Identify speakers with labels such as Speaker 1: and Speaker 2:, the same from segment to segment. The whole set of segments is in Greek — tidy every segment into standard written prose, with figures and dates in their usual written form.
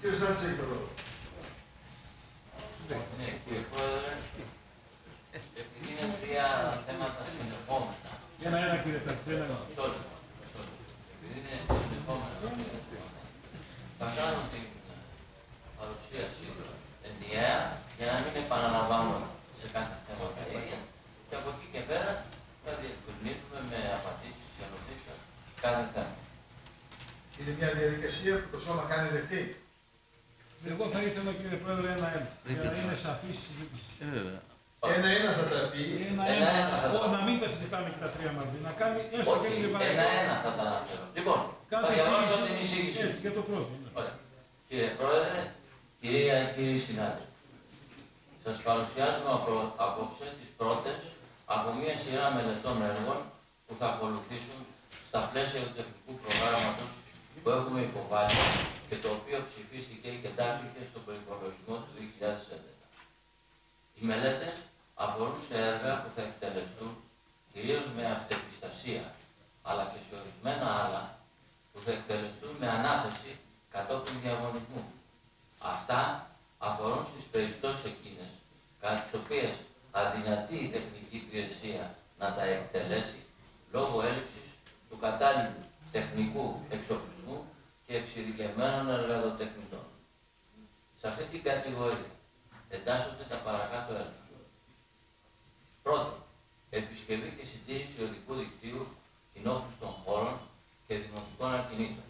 Speaker 1: Κύριε Στάτση, έχει το λόγο.
Speaker 2: Ναι, κύριε Πρόεδρε, επειδή είναι τρία θέματα συνεχόμενα.
Speaker 3: Ένα, κύριε Στάτση, ένα.
Speaker 2: Επειδή είναι συνεχόμενα, θα κάνω την παρουσίαση ενιαία για να μην επαναλαμβάνω σε κάθε θέμα τα ίδια και από εκεί και πέρα θα διευκρινίσουμε με απαντήσεις σε ερωτήσεις κάθε θέμα.
Speaker 1: Είναι μια διαδικασία που το σώμα κάνει δεκτή.
Speaker 3: Εγώ θα ήθελα, κύριε Πρόεδρε, ένα-ένα. Για να είναι σαφής η συζήτηση.
Speaker 1: Ένα-ένα θα τα πει.
Speaker 3: Να μην τα συζητάμε και τα τρία μαζί. Να κάνει έστω και λίγο παρακάτω.
Speaker 2: Ένα-ένα θα τα αναφέρω. Λοιπόν, θα διαβάσω την εισήγηση.
Speaker 3: Έτσι, για το πρώτο.
Speaker 2: Ωραία. Κύριε Πρόεδρε, κυρία και κύριοι συνάδελφοι, σας παρουσιάζουμε απόψε τις πρώτες από μια σειρά μελετών έργων που θα ακολουθήσουν στα πλαίσια του τεχνικού προγράμματος που έχουμε υποβάλει και το οποίο ψηφίστηκε και εντάχθηκε στον προϋπολογισμό του 2011. Οι μελέτες αφορούν σε έργα που θα εκτελεστούν κυρίως με αυτεπιστασία, αλλά και σε ορισμένα άλλα που θα εκτελεστούν με ανάθεση κατόπιν διαγωνισμού. Αυτά αφορούν στις περιπτώσεις εκείνες, κατά τις οποίες αδυνατεί η τεχνική υπηρεσία να τα εκτελέσει λόγω έλλειψης του κατάλληλου τεχνικού εξοπλισμού και εξειδικευμένων εργατοτεχνητών. Σε αυτή την κατηγορία εντάσσονται τα παρακάτω έργα. Πρώτον, επισκευή και συντήρηση οδικού δικτύου κοινόχρηστων χώρων και δημοτικών ακινήτων,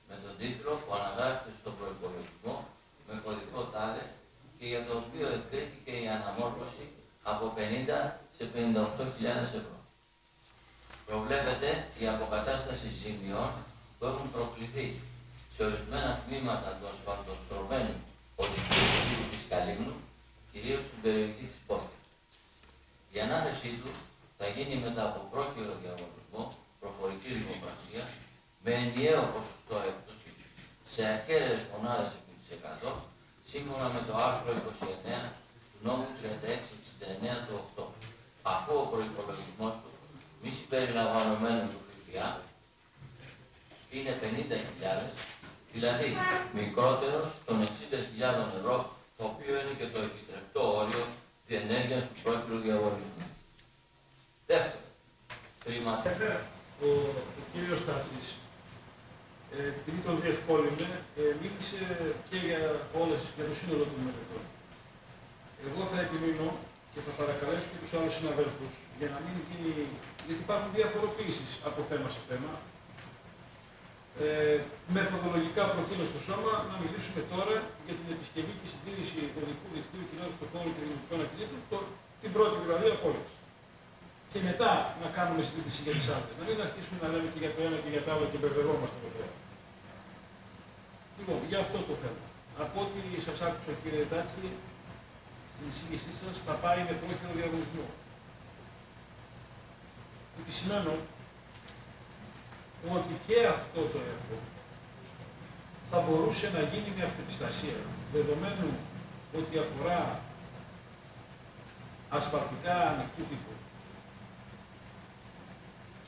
Speaker 2: με τον τίτλο που αναγράφεται στον προϋπολογισμό με κωδικό τάδε και για το οποίο εκκρίθηκε η αναμόρφωση από 50 σε 58.000 ευρώ. Προβλέπεται η αποκατάσταση ζημιών που έχουν προκληθεί σε ορισμένα τμήματα του ασφαλτοστρωμένου οδικού δικτύου της Καλύμνου, κυρίως στην περιοχή της Πόρτας. Η ανάθεσή του θα γίνει μετά από πρόχειρο διαγωνισμό, προφορική δημοπρασία, με ενιαίο ποσοστό έκπτωση σε ακέραιες μονάδες επί της 100, σύμφωνα με το άρθρο 29 του νόμου 3669 του 8, αφού ο προϋπολογισμός του, μη συμπεριλαμβανομένου του ΦΠΑ, είναι 50.000, δηλαδή μικρότερος των 60.000 ευρώ, το οποίο είναι και το επιτρεπτό όριο διενέργειας του πρόχειρου διαγωνισμού. Δεύτερο, χρηματικά.
Speaker 3: Ο κύριος Στάτσης, επειδή τον διευκόλυνε, μίλησε και για το σύνολο των μελετών. Εγώ θα επιμείνω και θα παρακαλέσω και τους άλλους συναδέλφους για να μην γίνει, γιατί υπάρχουν διαφοροποίησεις από θέμα σε θέμα. Μεθοδολογικά προτείνω στο σώμα να μιλήσουμε τώρα για την επισκευή και συντήρηση οδικού δικτύου κοινότητας των χώρων και δημοτικών ακινήτων, την πρώτη δηλαδή από όλες. Και μετά να κάνουμε συζήτηση για τις άλλες. Να μην αρχίσουμε να λέμε και για το ένα και για το άλλο και μπερδευόμαστε εδώ πέρα. Λοιπόν, για αυτό το θέμα. Από ό,τι σας άκουσα, κύριε Τάτση, στην εισήγησή σας θα πάει με πρόχειρο διαγωνισμό. Επισημαίνω ότι και αυτό το έργο θα μπορούσε να γίνει με αυτεπιστασία, δεδομένου ότι αφορά ασφαλτικά ανοιχτού τύπου.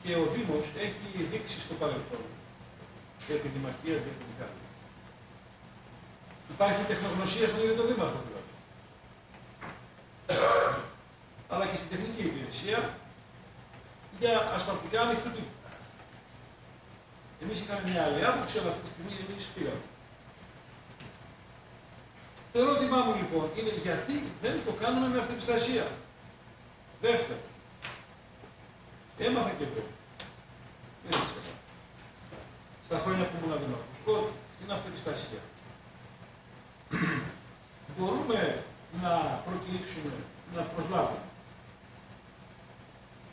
Speaker 3: Και ο Δήμος έχει δείξει στο παρελθόν, επί Δημαρχίας διαφορετικά. Υπάρχει τεχνογνωσία στον ίδιο το Δήμαρχο δηλαδή. Αλλά και στην τεχνική υπηρεσία για ασφαλτικά ανοιχτού τύπου. Εμείς είχαμε μια άλλη άποψη, αλλά αυτή τη στιγμή εμείς φύγαμε. Το ερώτημά μου λοιπόν είναι γιατί δεν το κάνουμε με αυτεπιστασία. Δεύτερο, έμαθα και εγώ, δεν ήξερα, στα χρόνια που ήμουν δήμαρχος, ότι στην αυτεπιστασία μπορούμε να προκηρύξουμε, να προσλάβουμε.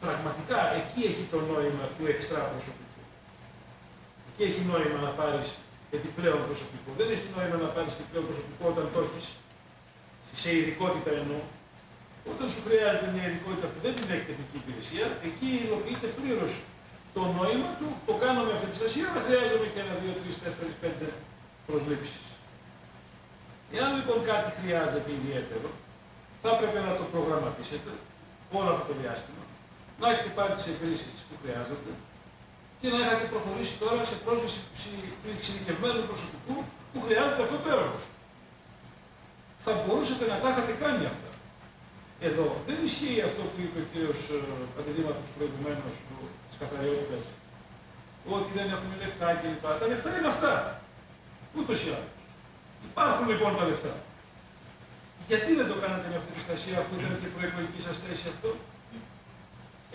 Speaker 3: Πραγματικά εκεί έχει το νόημα του εξτρά προσωπικού. Εκεί έχει νόημα να πάρεις επιπλέον προσωπικό. Δεν έχει νόημα να πάρεις επιπλέον προσωπικό όταν το έχεις σε ειδικότητα εννοώ. Όταν σου χρειάζεται μια ειδικότητα που δεν την έχει τεχνική υπηρεσία, εκεί υλοποιείται πλήρως το νόημα του, το κάνω με αυτεπιστασία, αλλά χρειάζομαι και 1, 2, 3, 4, 5 προσλήψεις. Εάν λοιπόν κάτι χρειάζεται ιδιαίτερο, θα έπρεπε να το προγραμματίσετε όλο αυτό το διάστημα, να έχετε πάρει τις εγκρίσεις που χρειάζονται και να έχετε προχωρήσει τώρα σε πρόσληψη εξειδικευμένου προσωπικού που χρειάζεται αυτό το έργο. Θα μπορούσατε να τα είχατε κάνει αυτά. Εδώ δεν ισχύει αυτό που είπε ο κ. Παντεδήματος προηγουμένως της καθαριότητας, ότι δεν έχουμε λεφτά κλπ. Τα λεφτά είναι αυτά. Ούτως ή άλλως. Υπάρχουν λοιπόν τα λεφτά. Γιατί δεν το κάνατε με αυτοεπιστασία, αφού ήταν και προεκλογική σας θέση αυτό?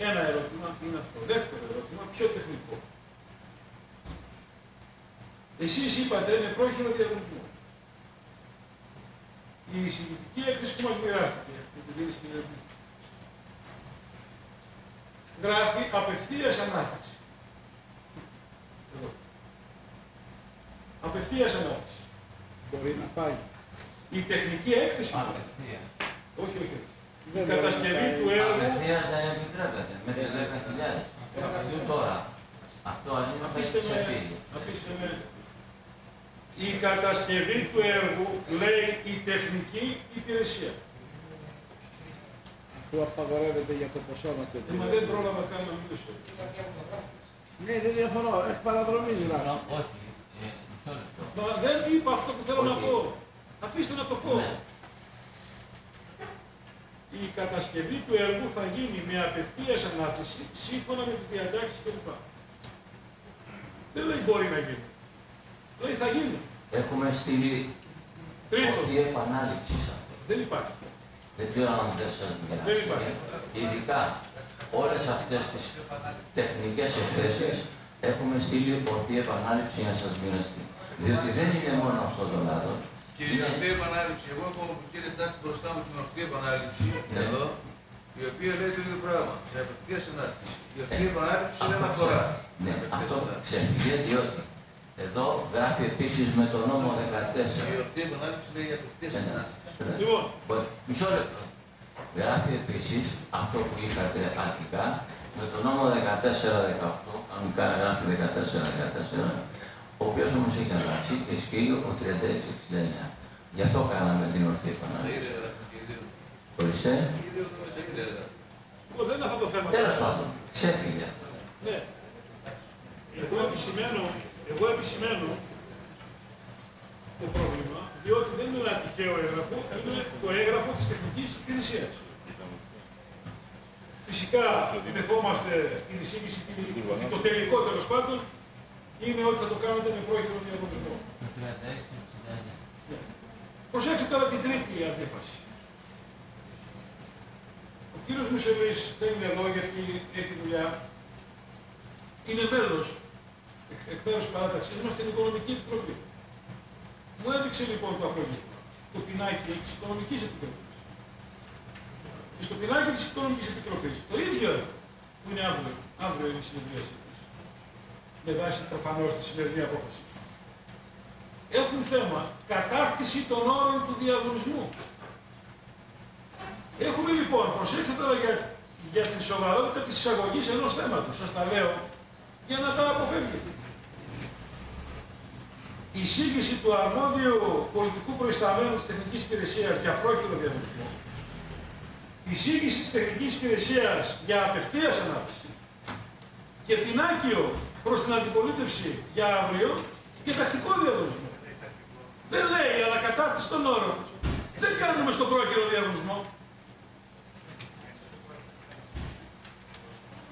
Speaker 3: Ένα ερώτημα είναι αυτό. Δεύτερο ερώτημα, πιο τεχνικό. Εσείς είπατε είναι πρόχειρο διαγωνισμό. Η εισηγητική έκθεση που μας μοιράστηκε, γράφει απευθείας ανάθεση. Εδώ. Απευθείας ανάθεση.
Speaker 4: Μπορεί να πάει.
Speaker 3: Η τεχνική έκθεση.
Speaker 2: Απευθείας.
Speaker 3: Όχι. Η κατασκευή του έργου.
Speaker 2: Απευθείας δεν επιτρέπεται. Μέχρι 10.000. Αυτό τώρα. Αυτό αν είναι θα έχει ξεφύγει.
Speaker 3: Αφήστε με. Η κατασκευή του έργου λέει η τεχνική υπηρεσία.
Speaker 4: Αφού απαγορεύεται για το ποσό να το πει.
Speaker 3: Μα δεν πρόλαβα καν να μιλήσω.
Speaker 4: Ναι, δεν διαφωνώ. Έχει παραδρομή γράφει.
Speaker 2: Όχι. Μισό λεπτό.
Speaker 3: Μα δεν είπα αυτό που θέλω να
Speaker 2: Όχι.
Speaker 3: πω. Αφήστε να το πω.
Speaker 2: Ναι.
Speaker 3: Η κατασκευή του έργου θα γίνει με απευθείας ανάθεση σύμφωνα με τις διατάξεις κλπ. Δεν λέει μπορεί να γίνει. Λέει θα γίνει.
Speaker 2: Έχουμε στείλει
Speaker 3: Τρίτο.
Speaker 2: ορθή επανάληψη σε αυτό.
Speaker 3: Δεν υπάρχει.
Speaker 2: Δεν ξέρω αν δεν σας
Speaker 3: Δεν
Speaker 2: μοιράζει.
Speaker 3: υπάρχει.
Speaker 2: Ειδικά όλες αυτές τις τεχνικές εκθέσεις έχουμε στείλει ορθή επανάληψη για να σας μοιραστεί. Διότι δεν είναι μόνο αυτό το λάθος.
Speaker 1: Και η ορθή επανάληψη, εγώ έχω κύριε Τάξη μπροστά μου την ορθή επανάληψη,
Speaker 2: Ναι.
Speaker 1: εδώ, η οποία λέει το ίδιο πράγμα. Η απευθείας ανάθεση. Η ορθή επανάληψη δεν αφορά.
Speaker 2: Ναι,
Speaker 1: την απευθείας
Speaker 2: αυτό
Speaker 1: ανάθεση.
Speaker 2: ξέφυγε διότι εδώ γράφει επίσης με το νόμο
Speaker 1: Η
Speaker 2: 14.
Speaker 1: ορθή επανάληψη λέει η απευθείας ανάθεση.
Speaker 3: Λοιπόν,
Speaker 2: Μισό λεπτό. Γράφει επίσης αυτό που είχατε αρχικά με το νόμο 14-18, κανονικά γράφει 14-14, ο οποίος όμως έχει αλλάξει και ισχύει ο 36-69. Γι' αυτό κάναμε την ορθή
Speaker 1: Τα
Speaker 2: επανάληψη.
Speaker 1: ίδια γράφουν και οι δύο.
Speaker 2: Ορίστε.
Speaker 1: Και οι δύο τα ίδια γράφουν.
Speaker 3: λοιπόν, δεν είναι αυτό το θέμα.
Speaker 2: Τέλος πάντων, ξέφυγε αυτό.
Speaker 3: Ναι. Εγώ επισημαίνω το πρόβλημα, διότι δεν είναι ένα τυχαίο έγγραφο, είναι το έγγραφο της τεχνικής υπηρεσίας. Φυσικά δεχόμαστε την εισήγηση ότι το τελικό τέλος πάντων είναι ότι θα το κάνετε με πρόχειρο διαγωνισμό.
Speaker 2: Το 36-69.
Speaker 3: Ναι. Προσέξτε τώρα την τρίτη αντίφαση. Ο κύριος Μισελής δεν είναι εδώ γιατί έχει δουλειά. Είναι μέλος εκ μέρους παράταξης μας στην Οικονομική Επιτροπή. Μου έδειξε λοιπόν το απόγευμα το πινάκι της Οικονομικής Επιτροπής. Και στο πινάκι της Οικονομικής Επιτροπής, το ίδιο που είναι αύριο είναι η συνεδρίαση της, με βάση προφανώς τη σημερινή απόφαση, έχουν θέμα κατάκτηση των όρων του διαγωνισμού. Έχουμε λοιπόν, προσέξτε τώρα για την σοβαρότητα της εισαγωγής ενός θέματος, σας τα λέω, για να τα αποφεύγετε. Η εισήγηση του αρμόδιου πολιτικού προϊσταμένου της τεχνικής υπηρεσίας για πρόχειρο διαγωνισμό, η εισήγηση της τεχνικής υπηρεσίας για απευθείας ανάθεση και πινάκιο προς την αντιπολίτευση για αύριο και τακτικό διαγωνισμό. Δεν λέει ανακατάρτιση των όρων. Δεν κάνουμε στο πρόχειρο διαγωνισμό.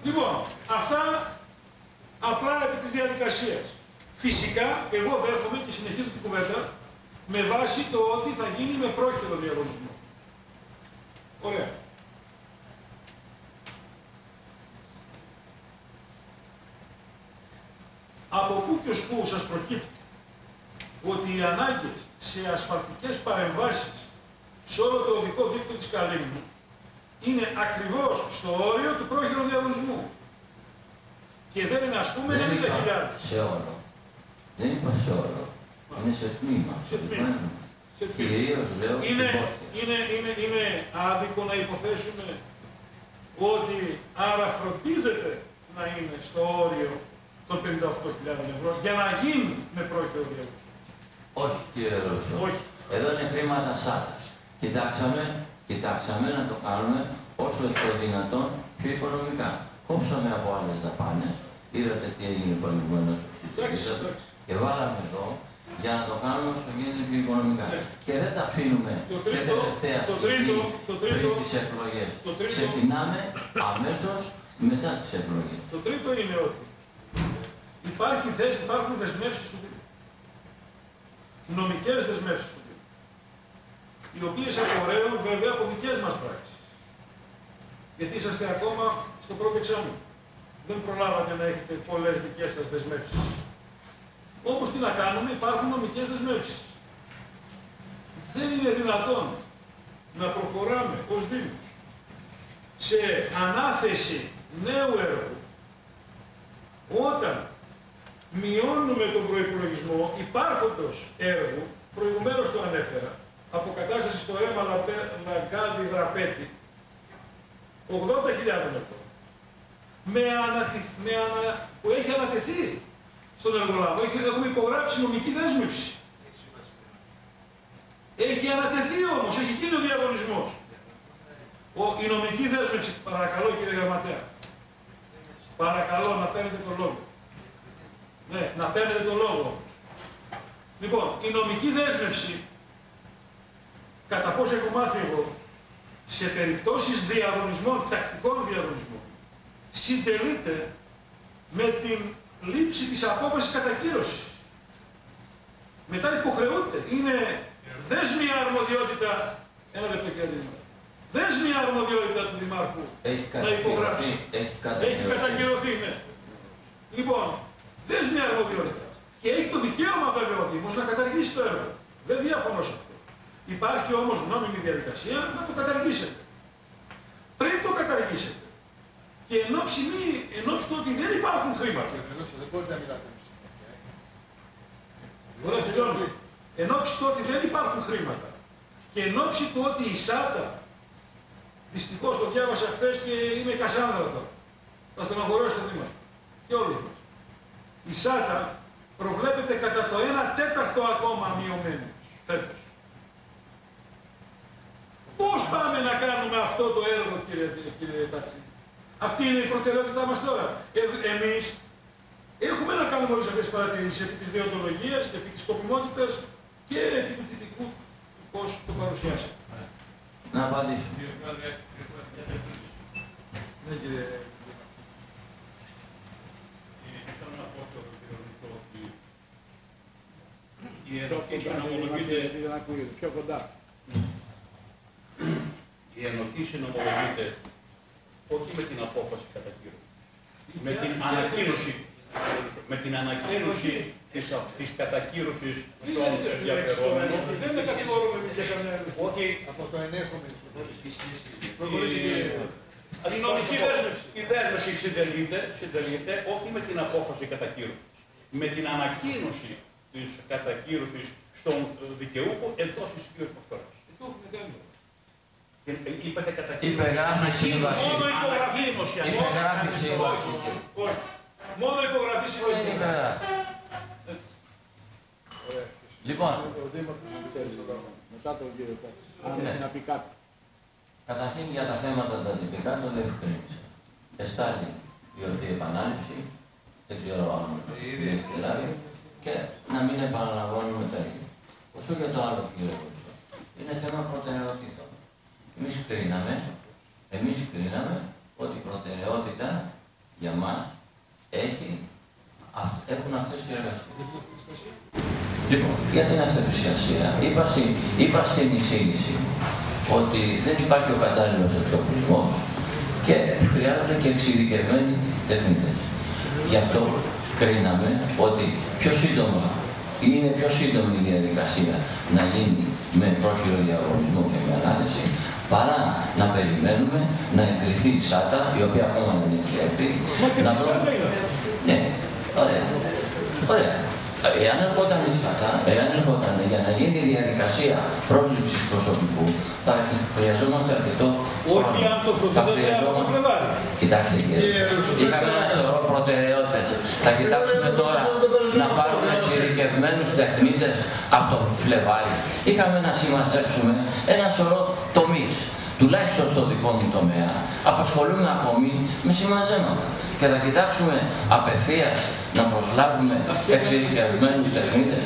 Speaker 3: Λοιπόν, αυτά απλά επί της διαδικασίας. Φυσικά, εγώ δέχομαι και συνεχίζω την κουβέντα με βάση το ότι θα γίνει με πρόχειρο διαγωνισμό. Ωραία. Από πού και ως πού σας προκύπτει ότι οι ανάγκες σε ασφαλτικές παρεμβάσεις σε όλο το οδικό δίκτυο της Καλύμνου είναι ακριβώς στο όριο του πρόχειρου διαγωνισμού. Και δεν είναι, ας πούμε, 90.000.
Speaker 2: Σε όλο. Δεν είπα σε όλο. Είναι σε τμήμα.
Speaker 3: Σε τμήμα.
Speaker 2: Κυρίως λέω στην πόρτια.
Speaker 3: Είναι άδικο να υποθέσουμε ότι άρα φροντίζεται να είναι στο όριο των 58.000 ευρώ για να γίνει με πρόχειρο διαγωνισμό.
Speaker 2: Όχι, κύριε Ρώσο.
Speaker 3: Όχι.
Speaker 2: Εδώ είναι χρήματα σάφας. Κοιτάξαμε να το κάνουμε όσο το δυνατόν πιο οικονομικά. Κόψαμε από άλλες δαπάνες. Είδατε τι έγινε προηγουμένως που συζητήσατε. Και βάλαμε εδώ για να το κάνουμε όσο γίνεται πιο οικονομικά. Και δεν τα αφήνουμε και τελευταία στιγμή πριν τις εκλογές. Ξεκινάμε αμέσως μετά τις εκλογές.
Speaker 3: Το τρίτο είναι ότι υπάρχουν δεσμεύσεις του τύπου. Νομικές δεσμεύσεις του τύπου. Οι οποίες απορρέουν βέβαια από δικές μας πράξεις. Γιατί είσαστε ακόμα στο πρώτο εξάμηνο. Δεν προλάβατε να έχετε πολλές δικές σας δεσμεύσεις. Όμως τι να κάνουμε, υπάρχουν νομικές δεσμεύσεις. Δεν είναι δυνατόν να προχωράμε ως Δήμος σε ανάθεση νέου έργου όταν μειώνουμε τον προϋπολογισμό υπάρχοντος έργου, προηγουμένως το ανέφερα, αποκατάσταση στο αίμα Λαγκάδι Δραπέτη, 80.000 ευρώ, που έχει ανατεθεί στον εργολάβο, έχουμε υπογράψει νομική δέσμευση. Έχει ανατεθεί όμως, έχει γίνει ο διαγωνισμός. Η νομική δέσμευση, παρακαλώ κύριε Γραμματέα, παρακαλώ να παίρνετε τον λόγο. Ναι, να παίρνετε τον λόγο όμως. Λοιπόν, η νομική δέσμευση, κατά πόσο έχω μάθει εγώ, σε περιπτώσεις διαγωνισμών, τακτικών διαγωνισμών, συντελείται με την λήψη της απόφασης κατακύρωσης. Μετά υποχρεούται. Είναι δέσμια αρμοδιότητα, ένα λεπτό κύριε Δήμαρχε, δέσμια αρμοδιότητα του Δημάρχου να υπογράψει.
Speaker 2: Έχει
Speaker 3: κατακυρωθεί, ναι. Λοιπόν, δέσμια αρμοδιότητα. Και έχει το δικαίωμα βέβαια ο Δήμος να καταργήσει το έργο. Δεν διαφωνώ σε αυτό. Υπάρχει όμως νόμιμη διαδικασία να το καταργήσετε. Πριν το καταργήσετε και εν ώψη του ότι δεν υπάρχουν χρήματα.
Speaker 1: Δεν μπορείτε να μιλάτε.
Speaker 3: Εν ώψη του ότι δεν υπάρχουν χρήματα και εν ώψη του ότι η ΣΑΤΑ, δυστυχώς το διάβασα χθες και είμαι Κασάνδρα τώρα, θα στεναχωρήσω το Δήμα και όλους μας. Η ΣΑΤΑ προβλέπεται κατά το 1/4 ακόμα μειωμένη φέτος. Πώς πάμε να κάνουμε αυτό το έργο, κύριε Τάτσι? Αυτή είναι η προτεραιότητά μας τώρα. Εμείς έχουμε να κάνουμε όλες αυτές τις παρατηρήσεις επί της δεοντολογίας, επί της σκοπιμότητας και επί του τυπικού πώς το παρουσιάσαμε.
Speaker 2: Να απαντήσω.
Speaker 1: Ναι, κύριε.
Speaker 5: Θέλω να πω στο κύριο Νίκο ότι η ενοχή συνομολογείται.
Speaker 4: Πιο κοντά.
Speaker 5: Η ενοχή συνομολογείται όχι με την απόφαση κατακύρωση. Με την ανακοίνωση της κατακύρωσης των ενδιαφερόμενων.
Speaker 3: Δεν είναι κατηγορούμε εμείς για κανένα.
Speaker 5: Όχι
Speaker 1: Από το ενέχομαι.
Speaker 3: Η νομική δέσμευση.
Speaker 5: Η δέσμευση συντελείται όχι με την απόφαση κατακύρωσης. Με την ανακοίνωση της κατακύρωσης στον δικαιούχο εντός της ισχύως προσφοράς. Είπατε κατακύρωση.
Speaker 2: Υπεγράφει σύμβαση.
Speaker 3: Μόνο υπογραφή.
Speaker 2: Υπεγράφει σύμβαση.
Speaker 3: Μόνο υπογραφή σύμβαση.
Speaker 2: Λοιπόν,
Speaker 1: Ο Δήμαρχος θέλει στον λόγο.
Speaker 4: Μετά τον κύριο Τάτσι. Αν
Speaker 2: Ναι.
Speaker 4: έχει να πει κάτι.
Speaker 2: καταρχήν για τα θέματα τα τυπικά το διευκρίνησα. Εστάλει η ορθή επανάληψη, δεν ξέρω αν έχει λάβει, και να μην επαναλαμβάνουμε τα ίδια. Όσο για το άλλο, κύριε Κώστα, είναι θέμα προτεραιοτήτων. Εμείς κρίναμε ότι η προτεραιότητα για μας έχουν αυτές οι εργασίες. Λοιπόν, για την αυτοεπισιασία, είπα στην εισήγηση ότι δεν υπάρχει ο κατάλληλος εξοπλισμός και χρειάζονται και εξειδικευμένοι τεχνίτες. Γι' αυτό κρίναμε ότι είναι πιο σύντομη η διαδικασία να γίνει με πρόχειρο διαγωνισμό και με ανάθεση, παρά να περιμένουμε να εγκριθεί η ΣΑΤΑ, η οποία ακόμα δεν έχει έρθει.
Speaker 3: Μα και η ΣΑΤΑ είναι αυτή.
Speaker 2: Ναι, ωραία. Εάν ερχόταν για να γίνει η διαδικασία πρόσληψης προσωπικού, θα χρειαζόμαστε αρκετό χρόνο.
Speaker 3: Όχι αν το φροντίζατε από το Φλεβάρι.
Speaker 2: Κοιτάξτε κύριε, είχαμε ένα σωρό προτεραιότητες. Θα κοιτάξουμε τώρα να πάρουμε εξειδικευμένους τεχνίτες από το Φλεβάρι. Είχαμε να συμμαζέψουμε ένα σωρό τομείς. Τουλάχιστον στο δικό μου τομέα, απασχολούμε ακόμη με συμμαζέματα. Και θα κοιτάξουμε απευθείας να προσλάβουμε εξειδικευμένους τεχνίτες.